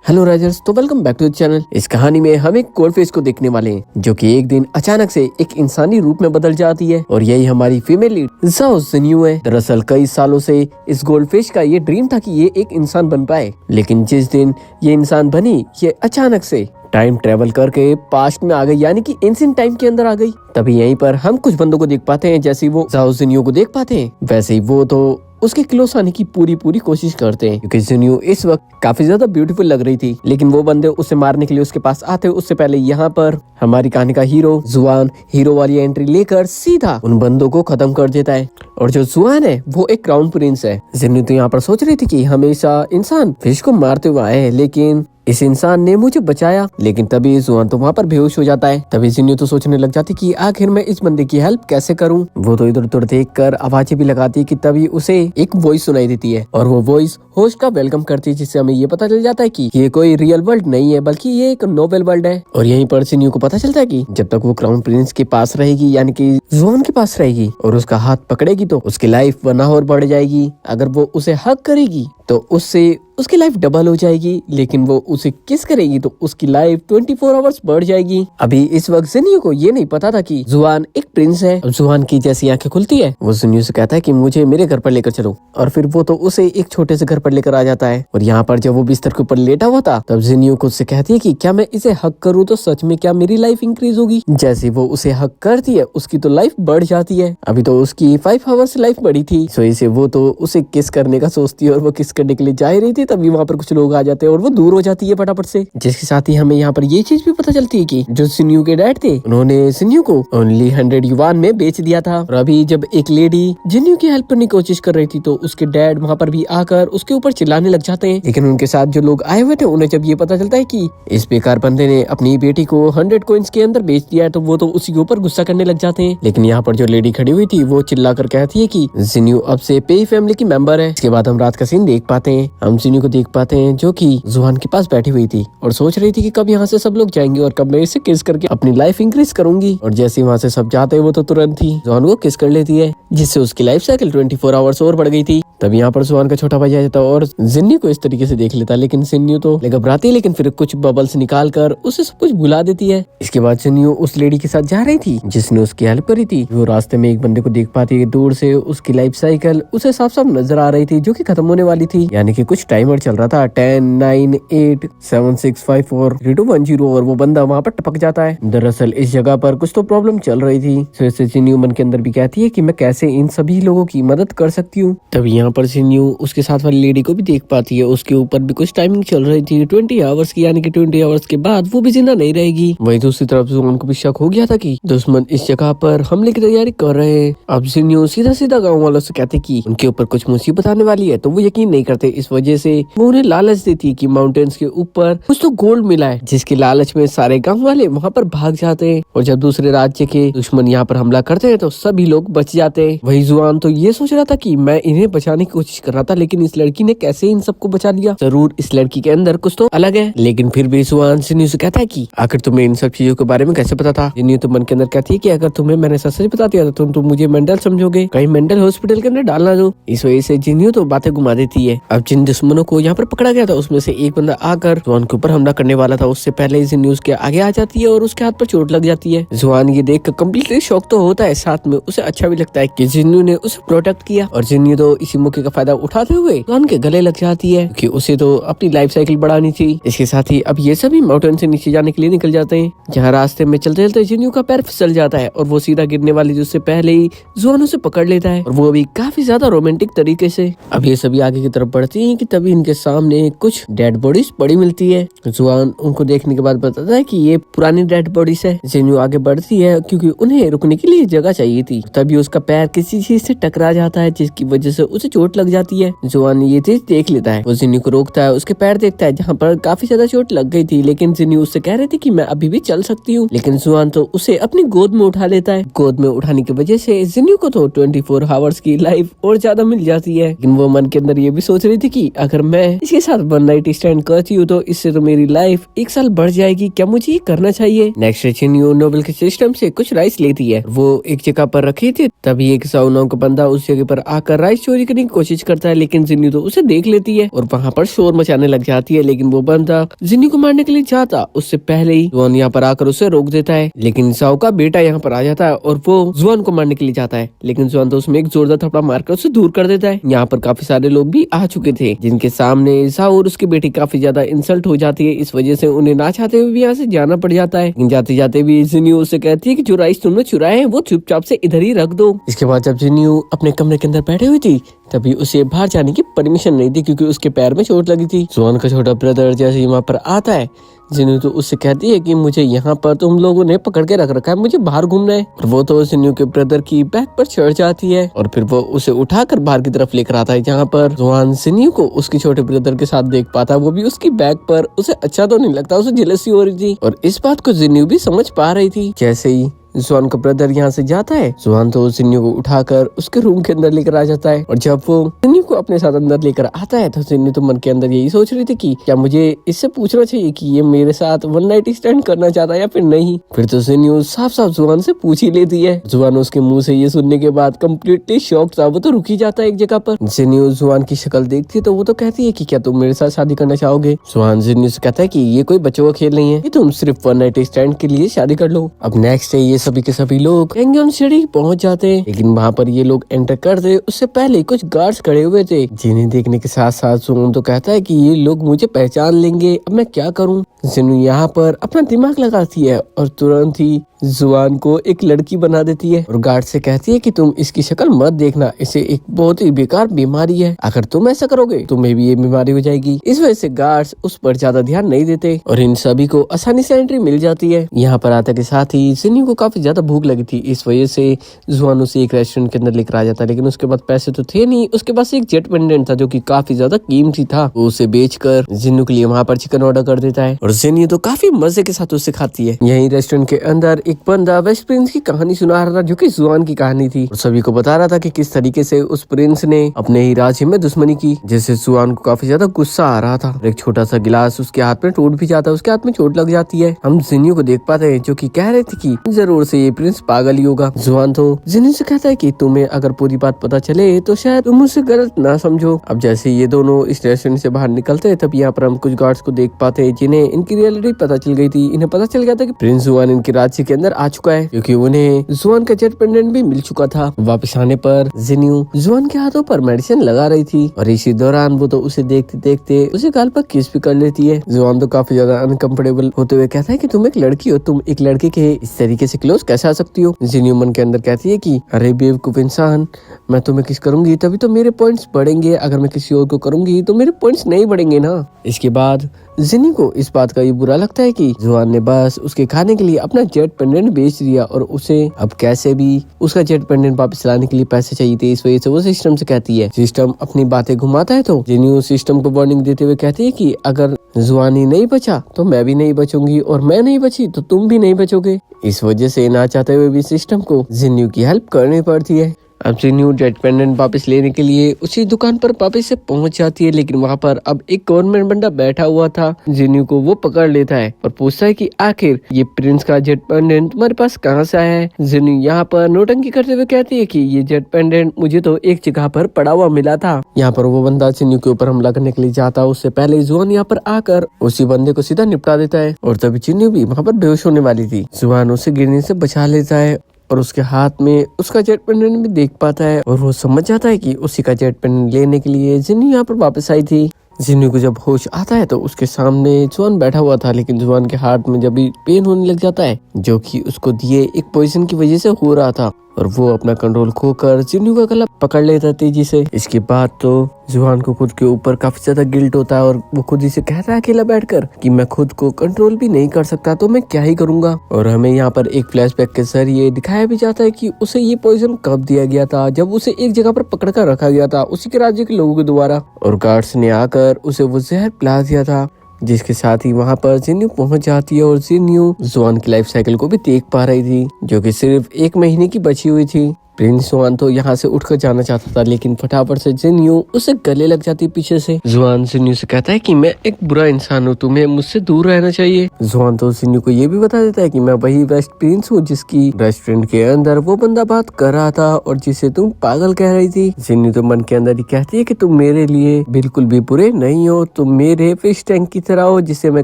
Hello Rogers, तो welcome back to the channel. इस कहानी में हम एक गोल्डफिश को देखने वाले हैं जो कि एक दिन अचानक से एक इंसानी रूप में बदल जाती है और यही हमारी फीमेल लीड ज़ाओ जिन्यू है। दरअसल कई सालों से इस गोल्डफिश का ये ड्रीम था कि ये एक इंसान बन पाए, लेकिन जिस दिन ये इंसान बनी ये अचानक से टाइम ट्रेवल करके पास्ट में आ गई, यानी कि एंशिएंट टाइम के अंदर आ गई। तभी यहीं पर हम कुछ बंदों को देख पाते हैं, जैसे वो ज़ाओ जिन्यू को देख पाते हैं वैसे ही वो तो उसके क्लोज आने की पूरी कोशिश करते हैं, क्योंकि जिन्यू इस वक्त काफी ज्यादा ब्यूटीफुल लग रही थी। लेकिन वो बंदे उसे मारने के लिए उसके पास आते। उससे पहले यहाँ पर हमारी कहानी का हीरो जुआन हीरो वाली एंट्री लेकर सीधा उन बंदों को खत्म कर देता है। और जो जुआन है वो एक क्राउन प्रिंस है। जिन्यू तो यहाँ पर सोच रही थी कि हमेशा इंसान फिश को मारते हुए आए हैं, लेकिन इस इंसान ने मुझे बचाया। लेकिन तभी जुआन तो वहाँ पर बेहोश हो जाता है। तभी जिन्यू तो सोचने लग जाती कि आखिर मैं इस बंदे की हेल्प कैसे करूं। वो तो इधर उधर देखकर आवाजें भी लगाती है कि तभी उसे एक वॉइस सुनाई देती है और वो वॉइस होस्ट का वेलकम करती है, जिससे हमें ये पता चल जाता है कि ये कोई रियल वर्ल्ड नहीं है बल्कि ये एक नोवेल वर्ल्ड है। और यहीं पर जिन्यू को पता चलता है कि जब तक वो क्राउन प्रिंस के पास रहेगी, यानी कि जुआन के पास रहेगी और उसका हाथ पकड़ेगी तो उसकी लाइफ वरना और बढ़ जाएगी। अगर वो उसे हक करेगी तो उससे उसकी लाइफ डबल हो जाएगी, लेकिन वो उसे किस करेगी तो उसकी लाइफ 24 आवर्स बढ़ जाएगी। अभी इस वक्त जिन्यू को ये नहीं पता था कि जुआन एक प्रिंस है। जुआन की जैसी आंखें खुलती है वो जिन्यू से कहता है कि मुझे मेरे घर पर लेकर चलो, और फिर वो तो उसे एक छोटे से घर पर लेकर आ जाता है। और यहाँ पर जब वो बिस्तर के ऊपर लेटा हुआ था तब जिन्यू खुद से कहती है कि क्या मैं इसे हक करूँ तो सच में क्या मेरी लाइफ इंक्रीज होगी। जैसे वो उसे हक करती है उसकी तो लाइफ बढ़ जाती है। अभी तो उसकी 5 आवर्स लाइफ बढ़ी थी, सो इसे वो तो उसे किस करने का सोचती है और वो किस करने के लिए जा रही थी। तभी वहाँ पर कुछ लोग आ जाते हैं और वो दूर हो जाती है फटाफट से। जिसके साथ ही हमें यहाँ पर ये चीज भी पता चलती है कि जो जिन्यू के डैड थे उन्होंने जिन्यू को ओनली 100 युआन में बेच दिया था। और अभी जब एक लेडी जिन्यू की हेल्प करने की कोशिश कर रही थी तो उसके डैड वहाँ पर भी आकर उसके ऊपर चिल्लाने लग जाते हैं। लेकिन उनके साथ जो लोग आए हुए थे उन्हें जब ये पता चलता है कि इस बेकार बंदे ने अपनी बेटी को 100 कॉइंस के अंदर बेच दिया है तो वो तो उसी के ऊपर गुस्सा करने लग जाते हैं। लेकिन यहाँ पर जो लेडी खड़ी हुई थी वो चिल्ला कर कहती है कि जिन्यू अब से पेई फैमिली की मेंबर है। इसके बाद हम रात का सीन देख पाते हैं। हम जिन्यू को देख पाते हैं जो कि जुआन के पास बैठी हुई थी और सोच रही थी कि कब यहाँ से सब लोग जाएंगे और कब मैं इसे किस करके अपनी लाइफ इंक्रीज करूंगी। और जैसे वहाँ से सब जाते हैं वो तो तुरंत ही जुआन को किस कर लेती है, जिससे उसकी लाइफ साइकिल 24 आवर्स और बढ़ गई थी। तब यहाँ पर जुआन का छोटा भाई आ जाता और जिन्यू को इस तरीके से देख लेता, लेकिन जिन्यू तो घबराती है, लेकिन फिर कुछ बबल्स निकाल कर उसे सब कुछ भुला देती है। इसके बाद जिन्यू उस लेडी के साथ जा रही थी जिसने उसकी हेल्प करी थी। वो रास्ते में एक बंदे को देख पाती है, दूर से उसकी लाइफ साइकिल उसे साफ साफ नजर आ रही थी जो कि खत्म होने वाली थी, यानी कि कुछ टाइमर चल रहा था 10 9 8 7 6 5 4 3 2 1 0 और वो बंदा वहाँ पर टपक जाता है। दरअसल इस जगह पर कुछ तो प्रॉब्लम चल रही थी। तो जिन्यू मन के अंदर भी कहती है कि मैं कैसे इन सभी लोगों की मदद कर सकती हूँ। तब यहाँ पर जिन्यू उसके साथ वाली लेडी को भी देख पाती है, उसके ऊपर भी कुछ टाइमिंग चल रही थी 20 आवर्स की, यानी कि 20 आवर्स के बाद वो भी जिंदा नहीं रहेगी। वही दूसरी तरफ जुआन को भी शक हो गया था कि दुश्मन इस जगह पर हमले की तैयारी कर रहे हैं। अब जिन्यू सीधा गाँव वालों से कहते कि उनके ऊपर कुछ मुसीबत आने वाली है, तो वो यकीन नहीं करते। इस वजह से वो उन्हें लालच देती है कि माउंटेन्स के ऊपर कुछ तो गोल्ड मिला है, जिसके लालच में सारे गाँव वाले वहाँ पर भाग जाते हैं। और जब दूसरे राज्य के दुश्मन यहाँ पर हमला करते हैं तो सभी लोग बच जाते हैं। वही जुआन तो ये सोच रहा था कि मैं इन्हें बचाने की कोशिश कर रहा था, लेकिन इस लड़की ने कैसे इन सबको बचा लिया। जरूर इस लड़की के अंदर कुछ तो अलग है। लेकिन फिर भी जुआन जिन्यू से कहता है कि आखिर तुम्हें इन सब चीजों के बारे में कैसे पता था। जिन्यू तो मन के अंदर कहती है कि अगर तुम्हें मैंने सच बता दिया तो तुम मुझे मेंटल समझोगे, कहीं मेंटल हॉस्पिटल के अंदर डालना दो। इस वजह से जिन्यू तो बातें घुमा देती है। अब जिन दुश्मनों को यहाँ पर पकड़ा गया था उसमें से एक बंदा आकर जुआन के ऊपर हमला करने वाला था, उससे पहले जिन्यू उसके आगे आ जाती है और उसके हाथ पर चोट लग जाती है। जुआन ये देख कर कम्प्लीटली शॉक तो होता है, साथ में उसे अच्छा भी लगता है कि जिन्यू ने उसे प्रोटेक्ट किया। और जिन्यू तो इसी मौके का फायदा उठाते हुए जुआन के गले लग जाती है कि उसे तो अपनी लाइफ साइकिल बढ़ानी थी। इसके साथ ही अब ये सभी माउंटेन से नीचे जाने के लिए निकल जाते हैं, जहाँ रास्ते में चलते चलते जिन्यू का पैर फिसल जाता है और वो सीधा गिरने वाली थी, उससे पहले ही जुआन उसे पकड़ लेता है और वो भी काफी ज्यादा रोमांटिक तरीके से। अब ये सभी आगे की तरफ बढ़ती हैं कि तभी इनके सामने कुछ डेड बॉडीज पड़ी मिलती है। जुआन उनको देखने के बाद बताता है कि ये पुरानी डेड बॉडीज है। जिन्यू आगे बढ़ती है क्योंकि उन्हें रुकने के लिए जगह चाहिए थी। तभी उसका पैर किसी चीज से टकरा जाता है जिसकी वजह से उसे चोट लग जाती है। जुआन ये चीज देख लेता है, वो जिन्यू को रोकता है, उसके पैर देखता है जहाँ पर काफी ज्यादा चोट लग गई थी, लेकिन जिन्यू उससे कह रही थी कि मैं अभी भी चल सकती हूँ। लेकिन जुआन तो उसे अपनी गोद में उठा लेता है। गोद में उठाने की वजह से जिन्यू को तो 24 आवर्स की लाइफ और ज्यादा मिल जाती है। लेकिन वो मन के अंदर ये भी सोच रही थी कि अगर मैं इसके साथ वन नाइट स्टैंड करती हूँ तो इससे तो मेरी लाइफ 1 साल बढ़ जाएगी, क्या मुझे ये करना चाहिए। नेक्स्ट जिन्यू नोबल के सिस्टम से कुछ राइस लेती है, वो एक जगह पर रखी थी। तभी एक साउ नाम का बंदा उस जगह पर आकर राइस चोरी करने की कोशिश करता है, लेकिन जिन्यू तो उसे देख लेती है और वहाँ पर शोर मचाने लग जाती है। लेकिन वो बंदा जिन्यू को मारने के लिए जाता उससे पहले ही जुआन यहाँ पर आकर उसे रोक देता है। लेकिन साउ का बेटा यहाँ पर आ जाता है और वो जुआन को मारने के लिए जाता है, लेकिन जुआन तो उसमें एक जोरदार थप्पड़ मारकर उसे दूर कर देता है। यहाँ पर काफी सारे लोग भी आ चुके थे जिनके सामने साउ और उसकी बेटी काफी ज्यादा इंसल्ट हो जाती है। इस वजह से उन्हें ना चाहते हुए भी यहाँ से जाना पड़ जाता है। लेकिन जाते जाते भी जिन्यू उससे कहती है कि जो राइस तुमने चुराए हैं वो चुपचाप से इधर ही रख दो। इसके बाद जब जिन्यू अपने कमरे के अंदर बैठे हुई थी तभी उसे बाहर जाने की परमिशन नहीं थी क्योंकि उसके पैर में चोट लगी थी। जुआन का छोटा ब्रदर जैसे वहाँ पर आता है, जिन्यू तो उससे कहती है कि मुझे यहाँ पर तुम लोगों ने पकड़ के रख रखा है, मुझे बाहर घूमना है। और वो तो जिन्यू के ब्रदर की बैक पर चढ़ जाती है और फिर वो उसे उठाकर बाहर की तरफ लेकर आता है, जहाँ पर जुआन जिन्यू को उसके छोटे ब्रदर के साथ देख पाता है। वो भी उसकी बैक पर, उसे अच्छा तो नहीं लगता, उसे जेलसी हो रही थी और इस बात को जिन्यू भी समझ पा रही थी। जैसे ही जुआन का ब्रदर यहाँ से जाता है, जुआन तो जिन्यू को उठाकर उसके रूम के अंदर लेकर आ जाता है और जब वो जिन्यू को अपने साथ अंदर लेकर आता है तो जिन्यू तो मन के अंदर यही सोच रही थी कि क्या मुझे इससे पूछना चाहिए कि ये मेरे साथ वन नाइट स्टैंड करना चाहता है या फिर नहीं। फिर तो जिन्यू साफ साफ जुआन से पूछ ही लेती है। जुआन उसके मुंह से ये सुनने के बाद कम्प्लीटली शॉक था, वो तो रुक ही जाता है एक जगह पर। जिन्यू जुआन की शक्ल देखती है तो वो तो कहती है कि क्या तुम मेरे साथ शादी करना चाहोगे। जुआन जिन्यू से कहता है कि ये कोई बच्चों का खेल नहीं है, ये तुम सिर्फ वन नाइट स्टैंड के लिए शादी कर लो। अब नेक्स्ट है ये सभी के सभी लोग पेंगुइन सिटी पहुंच जाते हैं, लेकिन वहाँ पर ये लोग एंटर करते उससे पहले कुछ गार्ड्स खड़े हुए थे, जिन्हें देखने के साथ साथ सुमन तो कहता है कि ये लोग मुझे पहचान लेंगे, अब मैं क्या करूं। जिन्नू यहाँ पर अपना दिमाग लगाती है और तुरंत ही जुआन को एक लड़की बना देती है और गार्ड से कहती है कि तुम इसकी शक्ल मत देखना, इसे एक बहुत ही बेकार बीमारी है, अगर तुम ऐसा करोगे तुम्हें भी ये बीमारी हो जाएगी। इस वजह से गार्ड्स उस पर ज्यादा ध्यान नहीं देते और इन सभी को आसानी से एंट्री मिल जाती है। यहाँ पर आते के साथ ही जिन्नू को काफी ज्यादा भूख लगी थी, इस वजह से जुआन उसे एक रेस्टोरेंट के अंदर लेकर आ जाता है, लेकिन उसके बाद पैसे तो थे नहीं। उसके पास एक जेट पेंडेंट था जो की काफी ज्यादा कीमती था, वो उसे बेचकर जिन्नू के लिए वहाँ पर चिकन ऑर्डर कर देता है और जिन्नू तो काफी मजे के साथ उसे खाती है। यही रेस्टोरेंट के अंदर एक बंदा वेस्ट प्रिंस की कहानी सुना रहा था जो कि जुआन की कहानी थी और सभी को बता रहा था कि किस तरीके से उस प्रिंस ने अपने ही राज्य में दुश्मनी की, जिससे जुआन को काफी ज्यादा गुस्सा आ रहा था। एक छोटा सा गिलास उसके हाथ में टूट भी जाता है, उसके हाथ में चोट लग जाती है। हम जिन्नू को देख पाते हैं जो कि कह रहे थे कि जरूर से ये प्रिंस पागल ही होगा। जुआन तो जिन्नू से कहता है कि तुम्हें अगर पूरी बात पता चले तो शायद तुम मुझसे गलत ना समझो। अब जैसे ये दोनों इस रेस्टोरेंट से बाहर निकलते हैं तब यहाँ पर हम कुछ गार्ड्स को देख पाते हैं जिन्हें इनकी रियलिटी पता चल गई थी। इन्हें पता चल गया था कि प्रिंस जुआन इनके राज्य के अंदर आ चुका है, क्योंकि उन्हें जुआन का जेट पेंडेंट भी मिल चुका था। वापस आने पर जिन्नू जुआन के हाथों पर मेडिसिन लगा रही थी और इसी दौरान वो तो उसे देखते देखते उसे गाल पर किस भी कर लेती है। जुआन तो काफी ज्यादा अनकंफर्टेबल होते हुए कहता है कि तुम एक लड़की हो, तुम एक लड़के के इस तरीके से क्लोज कैसे आ सकती हो। जिन्नू मन के अंदर कहती है कि अरे बेवकूफ इंसान, मैं तुम्हें किस करूंगी तभी तो मेरे पॉइंट्स बढ़ेंगे, अगर मैं किसी और को करूंगी तो मेरे पॉइंट्स नहीं बढ़ेंगे ना। इसके बाद जिन्नू को इस बात का ये बुरा लगता है कि जुआन ने बस उसके खाने के लिए अपना जेट पेंडेंट बेच दिया और उसे अब कैसे भी उसका जेट पेंडेंट वापस लाने के लिए पैसे चाहिए थे। इस वजह से वो सिस्टम से कहती है, सिस्टम अपनी बातें घुमाता है तो जिन्नू सिस्टम को वार्निंग देते हुए कहती है कि अगर जुआन ही नहीं बचा तो मैं भी नहीं बचूंगी और मैं नहीं बची तो तुम भी नहीं बचोगे। इस वजह से ना चाहते हुए भी सिस्टम को जिन्नू की हेल्प करनी पड़ती है। अब जिन्नू जेट पेंडेंट वापस लेने के लिए उसी दुकान पर वापस से पहुंच जाती है, लेकिन वहां पर अब एक गवर्नमेंट बंदा बैठा हुआ था। जिन्नू को वो पकड़ लेता है और पूछता है कि आखिर ये प्रिंस का जेट पेंडेंट तुम्हारे पास कहां से आया है। जिन्नू यहाँ पर नोटंकी करते हुए कहती है कि ये जेट पेंडेंट मुझे तो एक जगह पर पड़ा हुआ मिला था। यहाँ पर वो बंदा जिन्नू के ऊपर हमला करने के लिए जाता है, उससे पहले जुआन यहाँ पर आकर उसी बंदे को सीधा निपटा देता है और तभी जिन्नू भी वहाँ पर बेहोश होने वाली थी। जुआन उसे गिरने से बचा लेता है और उसके हाथ में उसका जेट पेंडेंट भी देख पाता है और वो समझ जाता है कि उसी का जेट पेंडेंट लेने के लिए जिन्नू यहाँ पर वापस आई थी। जिन्नू को जब होश आता है तो उसके सामने जुआन बैठा हुआ था, लेकिन जुआन के हार्ट में जब भी पेन होने लग जाता है जो कि उसको दिए एक पॉइजन की वजह से हो रहा था और वो अपना कंट्रोल खोकर जिन्नू का गला पकड़ लेता तेजी से। इसके बाद तो जुआन को खुद के ऊपर काफी ज्यादा गिल्ट होता है और वो खुद ही से कहता है अकेला बैठकर कि मैं खुद को कंट्रोल भी नहीं कर सकता तो मैं क्या ही करूंगा। और हमें यहाँ पर एक फ्लैशबैक के जरिए दिखाया भी जाता है कि उसे ये पॉइजन कब दिया गया था, जब उसे एक जगह पर पकड़ कर रखा गया था उसी के राज्य के लोगों के द्वारा और गार्ड्स ने आकर उसे वो जहर पिला दिया था, जिसके साथ ही वहाँ पर जिन्नू पहुंच जाती है और जिन्नू जुआन की लाइफ साइकिल को भी देख पा रही थी जो कि सिर्फ 1 महीने की बची हुई थी। प्रिंस जुआन तो यहाँ से उठकर जाना चाहता था, लेकिन फटाफट से जिन्यू उसे गले लग जाती पीछे से। जुआन जिन्यू से कहता है कि मैं एक बुरा इंसान हूँ, तुम्हें मुझसे दूर रहना चाहिए। जुआन तो जिन्यू को ये भी बता देता है कि मैं वही वेस्ट प्रिंस हूँ जिसकी रेस्टोरेंट के अंदर वो बंदा बात कर रहा था और जिसे तुम पागल कह रही थी। जिन्यू तो मन के अंदर ही कहती है कि तुम मेरे लिए बिल्कुल भी बुरे नहीं हो, तुम मेरे फिश टैंक की तरह हो जिसे मैं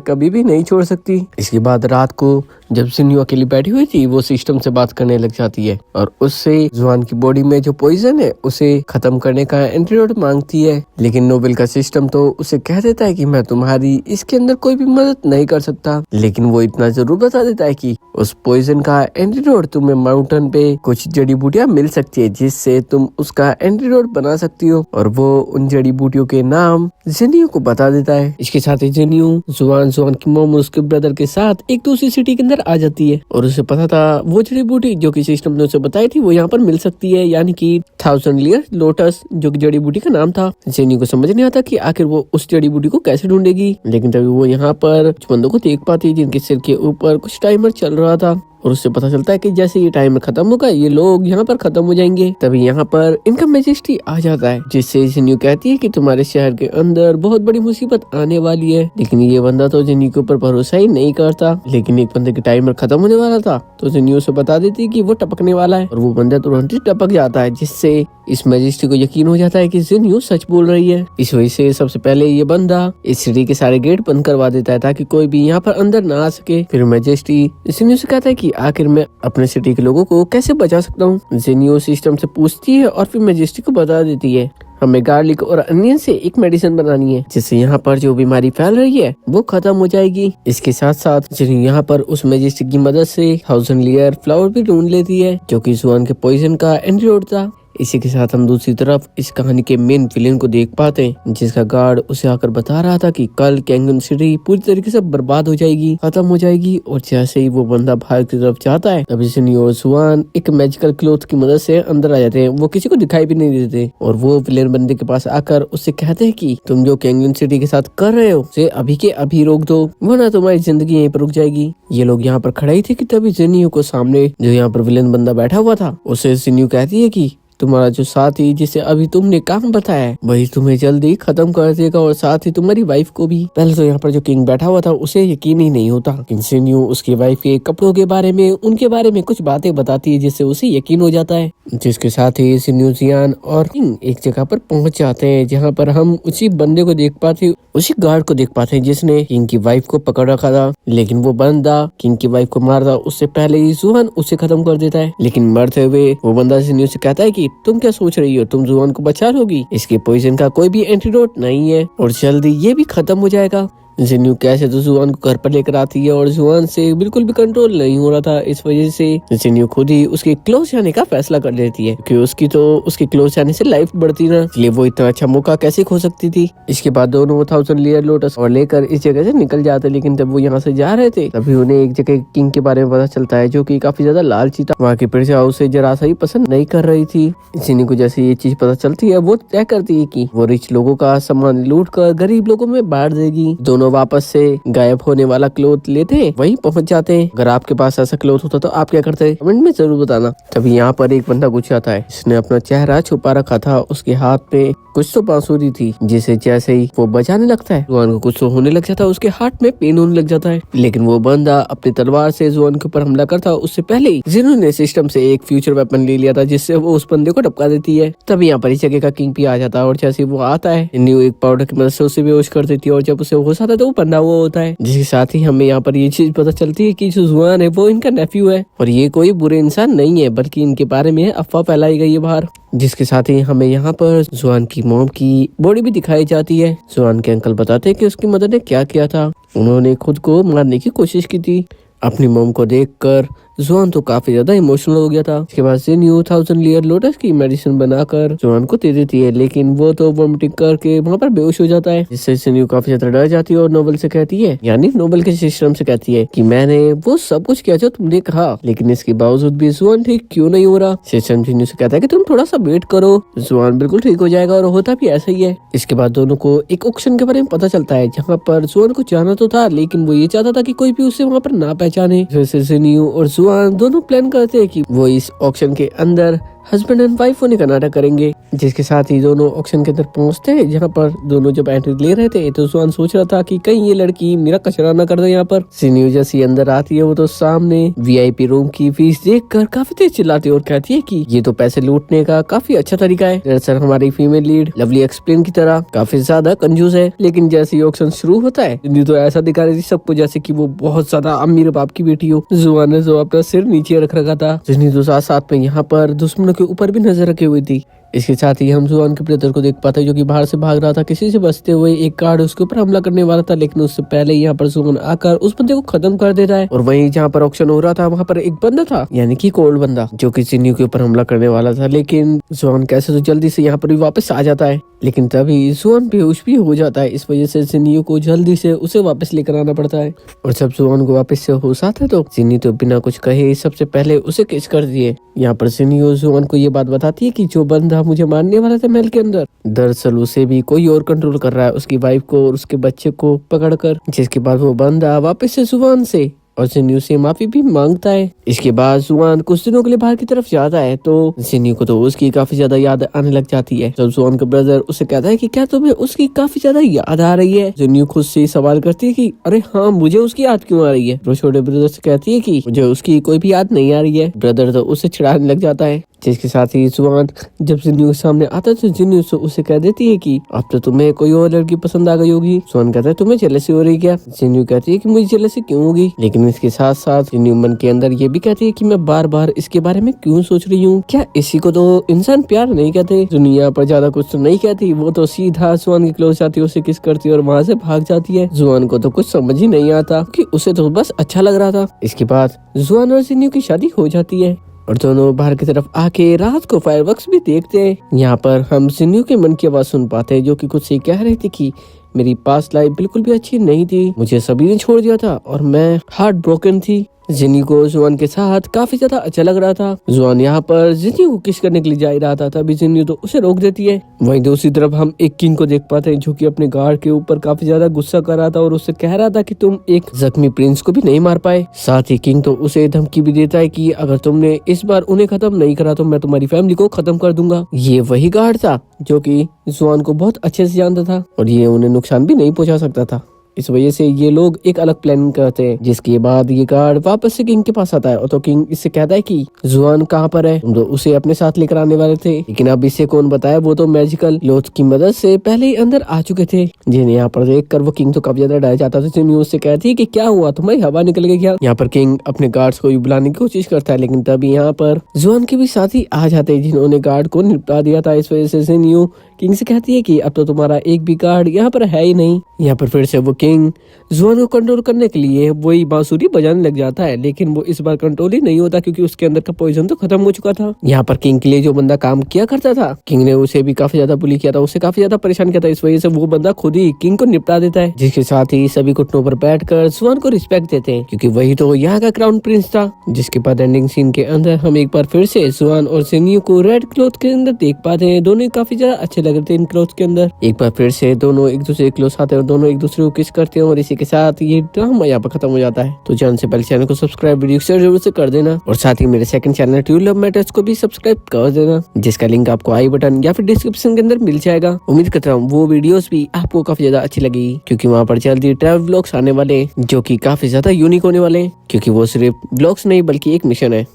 कभी भी नहीं छोड़ सकती। इसके बाद रात को जब जिन्यू अकेली बैठी हुई थी, वो सिस्टम से बात करने लग जाती है और उससे जुआन की बॉडी में जो पॉइजन है उसे खत्म करने का एंटीडोट मांगती है। लेकिन नोबेल का सिस्टम तो उसे कह देता है कि मैं तुम्हारी इसके अंदर कोई भी मदद नहीं कर सकता, लेकिन वो इतना जरूर बता देता है कि उस पॉइजन का एंटीडोट तुम्हें माउंटेन पे कुछ जड़ी बूटियां मिल सकती है जिससे तुम उसका एंटीडोट बना सकती हो, और वो उन जड़ी बूटियों के नाम जिन्यू को बता देता है। इसके साथ ही जिन्यू जुआन की मोम और उसके ब्रदर के साथ एक दूसरी सिटी के अंदर आ जाती है और उसे पता था वो जड़ी बूटी जो कि सिस्टम ने उसे बताई थी वो यहाँ पर मिल सकती है, यानी कि 1000 ईयर लोटस जो कि जड़ी बूटी का नाम था। जिन्यू को समझ नहीं आता कि आखिर वो उस जड़ी बूटी को कैसे ढूंढेगी, लेकिन तभी वो यहाँ पर कुछ बंदों को देख पाती है जिनके सिर के ऊपर कुछ टाइमर चल रहा था और उससे पता चलता है कि जैसे ये टाइम खत्म होगा ये लोग यहाँ पर खत्म हो जाएंगे। तभी यहाँ पर इनका मैजेस्टी आ जाता है जिससे जिन्यू कहती है कि तुम्हारे शहर के अंदर बहुत बड़ी मुसीबत आने वाली है। लेकिन ये बंदा तो जिन्यू के ऊपर भरोसा ही नहीं करता, लेकिन एक बंदे के टाइमर खत्म होने वाला था तो जिन्यू से बता देती है कि वो टपकने वाला है और वो बंदा तुरंत ही टपक जाता है, जिससे इस मैजिस्ट्री को यकीन हो जाता है कि जिन्यू सच बोल रही है। इस वजह से सबसे पहले ये बंदा इस सिटी के सारे गेट बंद करवा देता है ताकि कोई भी यहाँ पर अंदर ना आ सके। फिर मैजिस्ट्री जिन्यू से कहता है कि आखिर मैं अपने सिटी के लोगों को कैसे बचा सकता हूँ। जिन्यू सिस्टम से पूछती है और फिर मैजिस्ट्री को बता देती है हमें गार्लिक और अनियन से एक मेडिसिन बनानी है जिससे यहाँ पर जो बीमारी फैल रही है वो खत्म हो जाएगी। इसके साथ साथ जिन्यू यहाँ पर उस मैजिस्ट्री की मदद से 1000 ईयर फ्लावर भी ढूंढ लेती है जो कि जुआन के पॉइजन का एंटीडोट था। इसी के साथ हम दूसरी तरफ इस कहानी के मेन विलेन को देख पाते हैं जिसका गार्ड उसे आकर बता रहा था कि कल कैंगन सिटी पूरी तरीके से बर्बाद हो जाएगी, खत्म हो जाएगी। और जैसे ही वो बंदा बाहर की तरफ जाता है तभी जिन्यू और जुआन एक मैजिकल क्लॉथ की मदद से अंदर आ जाते हैं। वो किसी को दिखाई भी नहीं देते और वो विलेन बंदे के पास आकर उससे कहते हैं कि तुम जो कैंगन सिटी के साथ कर रहे हो उसे अभी के अभी रोक दो वरना तुम्हारी जिंदगी यहीं पर रुक जाएगी। ये लोग यहाँ पर खड़े ही थे कि तभी जिन्यू को सामने जो यहाँ पर विलेन बंदा बैठा हुआ था उसे जिन्यू कहती है कि तुम्हारा जो साथी जिसे अभी तुमने काम बताया है वही तुम्हें जल्दी खत्म कर देगा और साथ ही तुम्हारी वाइफ को भी। पहले तो यहाँ पर जो किंग बैठा हुआ था उसे यकीन ही नहीं होता, लेकिन जिन्यू उसकी वाइफ के कपड़ों के बारे में उनके बारे में कुछ बातें बताती है जिससे उसे यकीन हो जाता है। जिसके साथ ही जिन्यू जियान और किंग एक जगह पर पहुंच जाते हैं जहाँ पर हम उसी बंदे को देख पाते, उसी गार्ड को देख पाते हैं जिसने किंग की वाइफ को पकड़ रखा था। लेकिन वो बंदा किंग की वाइफ को मारता उससे पहले ही जुआन उसे खत्म कर देता है। लेकिन मरते हुए वो बंदा जिन्यू से कहता है कि तुम क्या सोच रही हो, तुम जुआन को बचा लोगी? इसके पॉइजन का कोई भी एंटीडोट नहीं है और जल्दी ये भी खत्म हो जाएगा। जिन्यू कैसे तो जुआन को घर पर लेकर आती है और जुआन से बिल्कुल भी कंट्रोल नहीं हो रहा था। इस वजह से जिन्यू खुद ही उसके क्लोज जाने का फैसला कर लेती है कि उसके क्लोज जाने से लाइफ बढ़ती ना, इसलिए वो इतना अच्छा मौका कैसे खो सकती थी। इसके बाद दोनों वो 1000 ईयर लोटस और लेकर इस जगह से निकल जाते, लेकिन जब वो यहाँ से जा रहे थे तभी उन्हें एक जगह किंग के बारे में पता चलता है जो की काफी ज्यादा लालची था। वहाँ की प्रजा उसे जरा सा ही पसंद नहीं कर रही थी। जिन्यू को जैसे ये चीज पता चलती है वो तय करती है कि वो रिच लोगों का सामान लूट कर गरीब लोगों में बांट देगी। दोनों वापस से गायब होने वाला क्लोथ लेते वहीं पहुंच जाते हैं। अगर आपके पास ऐसा क्लोथ होता तो आप क्या करते, कमेंट में जरूर बताना। तभी यहाँ पर एक बंदा घुस जाता है जिसने अपना चेहरा छुपा रखा था। उसके हाथ में कुछ तो बांसुरी थी जिसे जैसे ही वो बजाने लगता है जुआन को कुछ तो होने लग जाता है, उसके हाथ में पेन होने लग जाता है। लेकिन वो बंदा अपनी तलवार से जुआन के ऊपर हमला करता उससे पहले ही जिन्होंने सिस्टम से एक फ्यूचर वेपन ले लिया था जिससे वो उस बंदे को टपका देती है। तभी यहाँ पर इस जगह का किंग भी आ जाता है और जैसे वो आता है न्यू एक पाउडर की मदद से उसे बेहोश कर देती है और जब उसे होश आता है तो वो बंदा वो होता है। जिसके साथ ही हमें यहाँ पर ये चीज पता चलती है कि जो जुआन है वो इनका नेफ्यू है और ये कोई बुरे इंसान नहीं है बल्कि इनके बारे में अफवाह फैलाई गई है बाहर। जिसके साथ ही हमें यहाँ पर जुआन की मॉम की बॉडी भी दिखाई जाती है। जुआन के अंकल बताते हैं कि उसकी मदर ने क्या किया था, उन्होंने खुद को मारने की कोशिश की थी। अपनी मॉम को देखकर जुआन तो काफी ज्यादा इमोशनल हो गया था। इसके बाद से न्यू 1000 ईयर लोटस की मेडिसिन बनाकर जुआन को दे देती है, लेकिन वो तो वोमिटिंग करके वहाँ पर बेहोश हो जाता है। जिससे न्यू काफी ज्यादा डर जाती है और नोबल से कहती है, यानी नोबल के सिस्टम से कहती है कि मैंने वो सब कुछ किया जो तुमने कहा, लेकिन इसके बावजूद भी जुआन ठीक क्यों नहीं हो रहा। सिस्टम न्यू से कहता है कि तुम थोड़ा सा वेट करो, जुआन बिल्कुल ठीक हो जाएगा और होता भी ऐसा ही है। इसके बाद दोनों को एक ऑक्शन के बारे में पता चलता है जहाँ पर जुआन को जाना तो था, लेकिन वो ये चाहता था कि कोई भी उसे वहाँ पर ना पहचाने। जैसे न्यू और जुआन दोनों प्लान करते हैं कि वो इस ऑक्शन के अंदर हस्बैंड एंड वाइफ होने का नाटक करेंगे। जिसके साथ ही दोनों ऑक्शन के अंदर पहुंचते हैं, जहाँ पर दोनों जब एंट्री ले रहे थे तो जुआन सोच रहा था कि कहीं ये लड़की मेरा कचरा ना कर दे। यहाँ पर जिन्यू जैसी अंदर आती है वो तो सामने VIP रूम की फीस देखकर काफी तेज चिल्लाती है और कहती है कि ये तो पैसे लूटने का काफी अच्छा तरीका है। दरअसल हमारी फीमेल लीड लवली एक्सप्लेन की तरह काफी ज्यादा कंजूस है, लेकिन जैसे ही ऑक्शन शुरू होता है जिन्यू तो ऐसा दिखा रही थी सबको जैसे कि वो बहुत ज्यादा अमीर बाप की बेटी हो। जुआन ने जो अपना सिर नीचे रख रखा था, जिन्यू तो साथ साथ में यहाँ पर दुश्मनों के ऊपर भी नजर रखी हुई थी। इसके साथ ही हम जुआन के ब्रदर को देख पाते हैं जो कि बाहर से भाग रहा था किसी से बचते हुए। एक गार्ड उसके ऊपर हमला करने वाला था, लेकिन उससे पहले यहाँ पर जुआन आकर उस बंदे को खत्म कर देता है। और वहीं जहाँ पर ऑक्शन हो रहा था वहाँ पर एक बंदा था, यानी कि कोल्ड बंदा, जो कि जिन्यू के ऊपर हमला करने वाला था, लेकिन जुआन कैसे तो जल्दी से यहाँ पर भी वापस आ जाता है। लेकिन तभी जुआन बेहोश भी हो जाता है, इस वजह से जिन्यू को जल्दी से उसे वापस लेकर आना पड़ता है। और जब जुआन को वापस से होश आता है तो जिन्यू तो बिना कुछ कहे सबसे पहले उसे किस कर दिए। यहाँ पर जिन्यू जुआन को ये बात बताती है कि जो बंदा मुझे मारने वाला था महल के अंदर, दरअसल उसे भी कोई और कंट्रोल कर रहा है, उसकी वाइफ को और उसके बच्चे को पकड़कर। जिसके बाद वो बंदा वापस से जुआन से और जिन्यू से माफी भी मांगता है। इसके बाद जुआन कुछ दिनों के लिए बाहर की तरफ जाता है तो जिन्यू को तो उसकी काफी ज्यादा याद आने लग जाती है। जब जुआन का ब्रदर उसे कहता है कि क्या तुम्हें उसकी काफी ज्यादा याद आ रही है, जिन्यू खुद से सवाल करती है कि अरे हाँ, मुझे उसकी याद क्यों आ रही है। तो छोटे ब्रदर से कहती है कि मुझे उसकी कोई भी याद नहीं आ रही है। ब्रदर तो उसे चिढ़ाने लग जाता है। जिसके साथ ही जुआन जब जिन्यू के सामने आता है तो जिन्यू से उसे कह देती है कि अब तो तुम्हें कोई और लड़की पसंद आ गई होगी। जुआन कहता है तुम्हें जेलसी हो रही क्या। जिन्यू कहती है कि मुझे जेलसी क्यों होगी, लेकिन इसके साथ साथ जिन्यू मन के अंदर ये भी कहती है कि मैं बार बार इसके बारे में क्यों सोच रही हूँ, क्या इसी को तो इंसान प्यार नहीं कहते। दुनिया पर ज्यादा कुछ तो नहीं कहती, वो तो सीधा जुआन के क्लोज जाती है, उसे किस करती है और वहाँ से भाग जाती है। जुआन को तो कुछ समझ ही नहीं आता कि उसे तो बस अच्छा लग रहा था। इसके बाद जुआन और जिन्यू की शादी हो जाती है और दोनों बाहर की तरफ आके रात को फायरवर्क्स भी देखते हैं। यहाँ पर हम जिन्यू के मन की आवाज सुन पाते हैं जो कि कुछ से कह रहे थे कि मेरी पास्ट लाइफ बिल्कुल भी अच्छी नहीं थी, मुझे सभी ने छोड़ दिया था और मैं हार्ट ब्रोकन थी। जिन्यू को जुआन के साथ काफी ज्यादा अच्छा लग रहा था। जुआन यहाँ पर जिन्यू को किस करने के लिए जा ही रहा था, तभी जिन्यू तो उसे रोक देती है। वहीं दूसरी तरफ हम एक किंग को देख पाते हैं जो कि अपने गार्ड के ऊपर काफी ज्यादा गुस्सा कर रहा था और उससे कह रहा था कि तुम एक जख्मी प्रिंस को भी नहीं मार पाए। साथ ही किंग तो उसे धमकी भी देता है कि अगर तुमने इस बार उन्हें खत्म नहीं करा तो मैं तुम्हारी फैमिली को खत्म कर दूंगा। ये वही गार्ड था जो कि जुआन को बहुत अच्छे से जानता था और ये उन्हें नुकसान भी नहीं पहुंचा सकता था। इस वजह से ये लोग एक अलग प्लान करते हैं। जिसके बाद ये गार्ड वापस से किंग के पास आता है और तो किंग इससे कहता है कि जुआन कहाँ पर है, तुम तो उसे अपने साथ लेकर आने वाले थे, लेकिन अब इसे कौन बताया, वो तो मैजिकल क्लॉथ की मदद से पहले ही अंदर आ चुके थे। जिन्हें यहाँ पर देख कर वो किंग तो काफी ज्यादा डर जाता था। जिन्हें उससे कहती है कि क्या हुआ, तुम्हारी हवा निकल गई क्या। यहाँ पर किंग अपने गार्ड्स को भी बुलाने की कोशिश करता है, लेकिन तभी यहाँ पर जुआन के भी साथी आ जाते हैं जिन्होंने गार्ड को निपटा दिया था। इस वजह से जिन्यू किंग से कहती है कि अब तो तुम्हारा एक भी गार्ड यहाँ पर है ही नहीं। यहाँ पर फिर से वो किंग जुआन को कंट्रोल करने के लिए वही बांसुरी बजाने लग जाता है, लेकिन वो इस बार कंट्रोल ही नहीं होता क्योंकि उसके अंदर का पॉइजन तो खत्म हो चुका था। यहाँ पर किंग के लिए जो बंदा काम किया करता था, किंग ने उसे भी काफी ज्यादा बुली किया था, उसे काफी ज्यादा परेशान किया था। इस वजह से वो बंदा खुद ही किंग को निपटा देता है। जिसके साथ ही सभी घुटनों पर बैठकर जुआन को रिस्पेक्ट देते हैं क्योंकि वही तो यहाँ का क्राउन प्रिंस था। जिसके बाद एंडिंग सीन के अंदर हम एक बार फिर से जुआन और जिन्यू को रेड क्लॉथ के अंदर देख पाते हैं। दोनों काफी ज्यादा अच्छे लग रहे थे इन क्लॉथ के अंदर। एक बार फिर से दोनों एक दूसरे के क्लोज आते हैं और दोनों एक दूसरे को किस करते हैं और इसी के साथ ये ड्रामा यहाँ पर खत्म हो जाता है। तो जान से पहले चैनल को सब्सक्राइब, वीडियो शेयर जरूर से कर देना और साथ ही मेरे second channel true love matters को भी सब्सक्राइब कर देना, जिसका लिंक आपको आई बटन या फिर डिस्क्रिप्शन के अंदर मिल जाएगा। उम्मीद करता हूँ वो वीडियोस भी आपको काफी ज्यादा अच्छी लगेगी क्योंकि वहाँ पर जल्दी ट्रैवल व्लॉग्स आने वाले जो कि काफी ज्यादा यूनिक होने वाले हैं, क्योंकि वो सिर्फ व्लॉग्स नहीं बल्कि एक मिशन है।